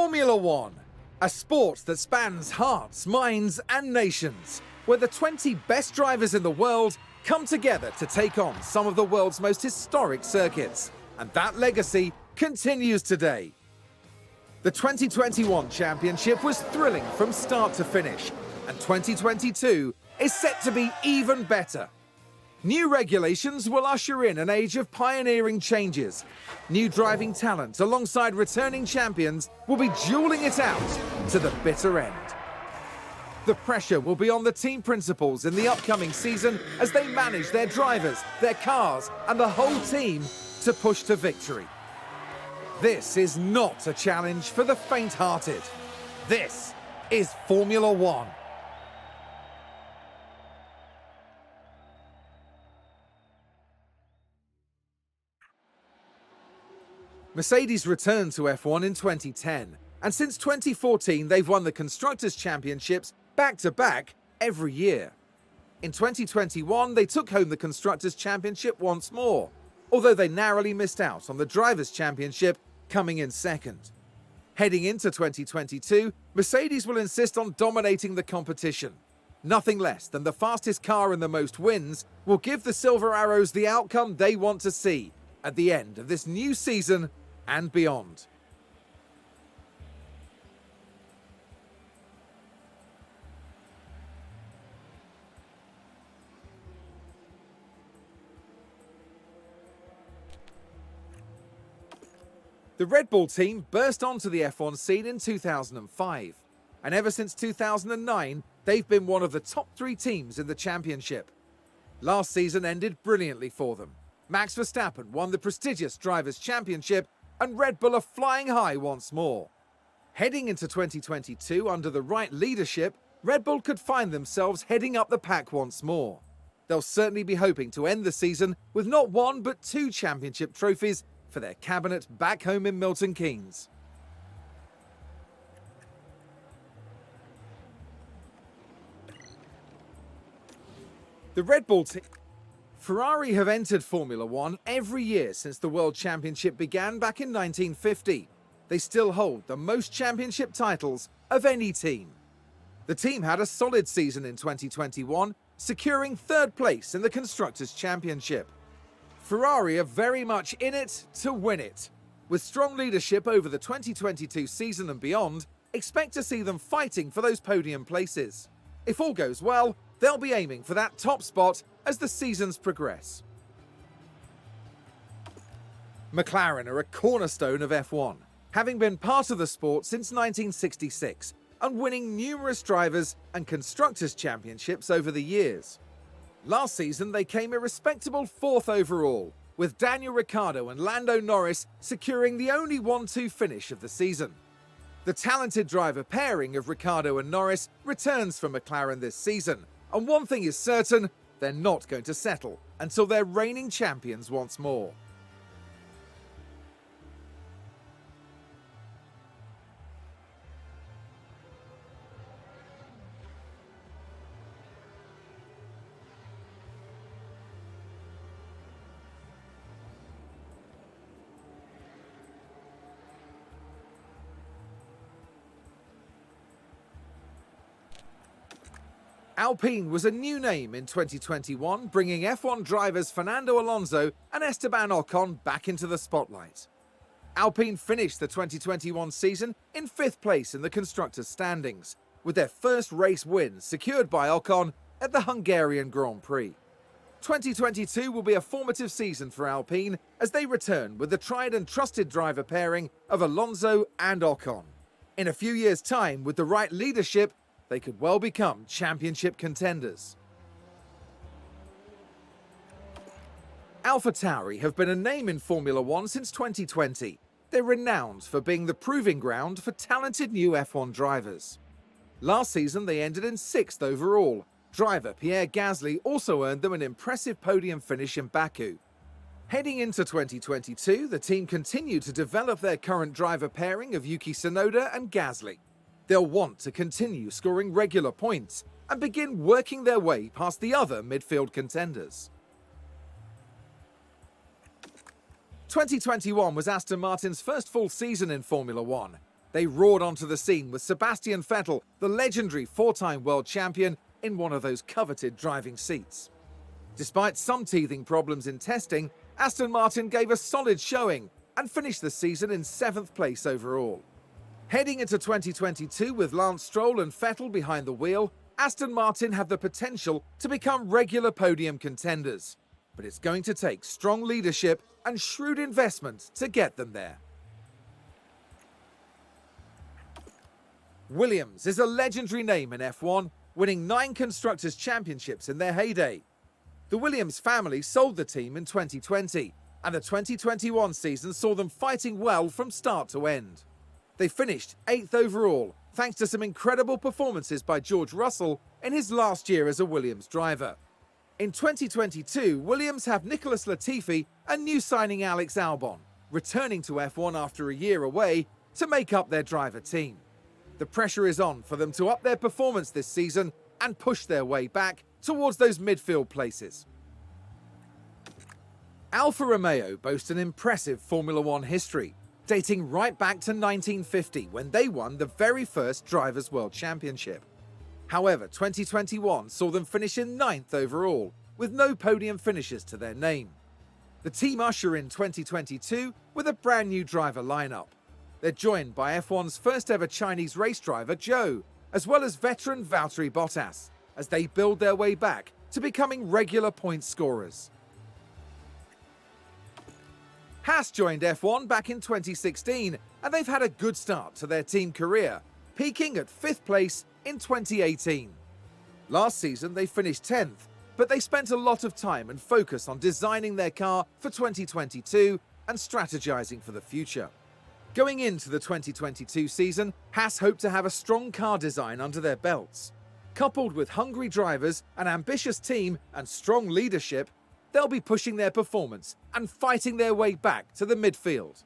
Formula One, a sport that spans hearts, minds and nations, where the 20 best drivers in the world come together to take on some of the world's most historic circuits. And that legacy continues today. The 2021 championship was thrilling from start to finish, and 2022 is set to be even better. New regulations will usher in an age of pioneering changes. New driving talent alongside returning champions will be dueling it out to the bitter end. The pressure will be on the team principals in the upcoming season as they manage their drivers, their cars, and the whole team to push to victory. This is not a challenge for the faint-hearted. This is Formula One. Mercedes returned to F1 in 2010, and since 2014 they've won the Constructors' Championships back-to-back every year. In 2021 they took home the Constructors' Championship once more, although they narrowly missed out on the Drivers' Championship, coming in second. Heading into 2022, Mercedes will insist on dominating the competition. Nothing less than the fastest car and the most wins will give the Silver Arrows the outcome they want to see at the end of this new season and beyond. The Red Bull team burst onto the F1 scene in 2005, and ever since 2009, they've been one of the top 3 teams in the championship. Last season ended brilliantly for them. Max Verstappen won the prestigious Drivers' Championship, and Red Bull are flying high once more. Heading into 2022 under the right leadership, Red Bull could find themselves heading up the pack once more. They'll certainly be hoping to end the season with not 1 but 2 championship trophies for their cabinet back home in Milton Keynes. The Red Bull team. Ferrari have entered Formula One every year since the World Championship began back in 1950. They still hold the most championship titles of any team. The team had a solid season in 2021, securing 3rd place in the Constructors' Championship. Ferrari are very much in it to win it. With strong leadership over the 2022 season and beyond, expect to see them fighting for those podium places. If all goes well, they'll be aiming for that top spot as the seasons progress. McLaren are a cornerstone of F1, having been part of the sport since 1966 and winning numerous drivers and constructors' championships over the years. Last season they came a respectable 4th overall, with Daniel Ricciardo and Lando Norris securing the only 1-2 finish of the season. The talented driver pairing of Ricciardo and Norris returns for McLaren this season, and one thing is certain, they're not going to settle until they're reigning champions once more. Alpine was a new name in 2021, bringing F1 drivers Fernando Alonso and Esteban Ocon back into the spotlight. Alpine finished the 2021 season in 5th place in the constructors' standings, with their first race win secured by Ocon at the Hungarian Grand Prix. 2022 will be a formative season for Alpine as they return with the tried and trusted driver pairing of Alonso and Ocon. In a few years' time, with the right leadership, they could well become championship contenders. AlphaTauri have been a name in Formula One since 2020. They're renowned for being the proving ground for talented new F1 drivers. Last season they ended in 6th overall. Driver Pierre Gasly also earned them an impressive podium finish in Baku. Heading into 2022, the team continued to develop their current driver pairing of Yuki Tsunoda and Gasly. They'll want to continue scoring regular points and begin working their way past the other midfield contenders. 2021 was Aston Martin's first full season in Formula One, They roared onto the scene with Sebastian Vettel, the legendary four-time world champion, in one of those coveted driving seats. Despite some teething problems in testing, Aston Martin gave a solid showing and finished the season in 7th place overall. Heading into 2022 with Lance Stroll and Vettel behind the wheel, Aston Martin have the potential to become regular podium contenders. But it's going to take strong leadership and shrewd investment to get them there. Williams is a legendary name in F1, winning 9 Constructors' Championships in their heyday. The Williams family sold the team in 2020, and the 2021 season saw them fighting well from start to end. They finished 8th overall, thanks to some incredible performances by George Russell in his last year as a Williams driver. In 2022, Williams have Nicholas Latifi and new signing Alex Albon, returning to F1 after a year away to make up their driver team. The pressure is on for them to up their performance this season and push their way back towards those midfield places. Alfa Romeo boast an impressive Formula One history, dating right back to 1950 when they won the very first Drivers' World Championship. However, 2021 saw them finish in 9th overall, with no podium finishes to their name. The team usher in 2022 with a brand new driver lineup. They're joined by F1's first ever Chinese race driver, Zhou, as well as veteran Valtteri Bottas, as they build their way back to becoming regular point scorers. Haas joined F1 back in 2016, and they've had a good start to their team career, peaking at 5th place in 2018. Last season they finished 10th, but they spent a lot of time and focus on designing their car for 2022 and strategizing for the future. Going into the 2022 season, Haas hope to have a strong car design under their belts. Coupled with hungry drivers, an ambitious team, and strong leadership, they'll be pushing their performance and fighting their way back to the midfield.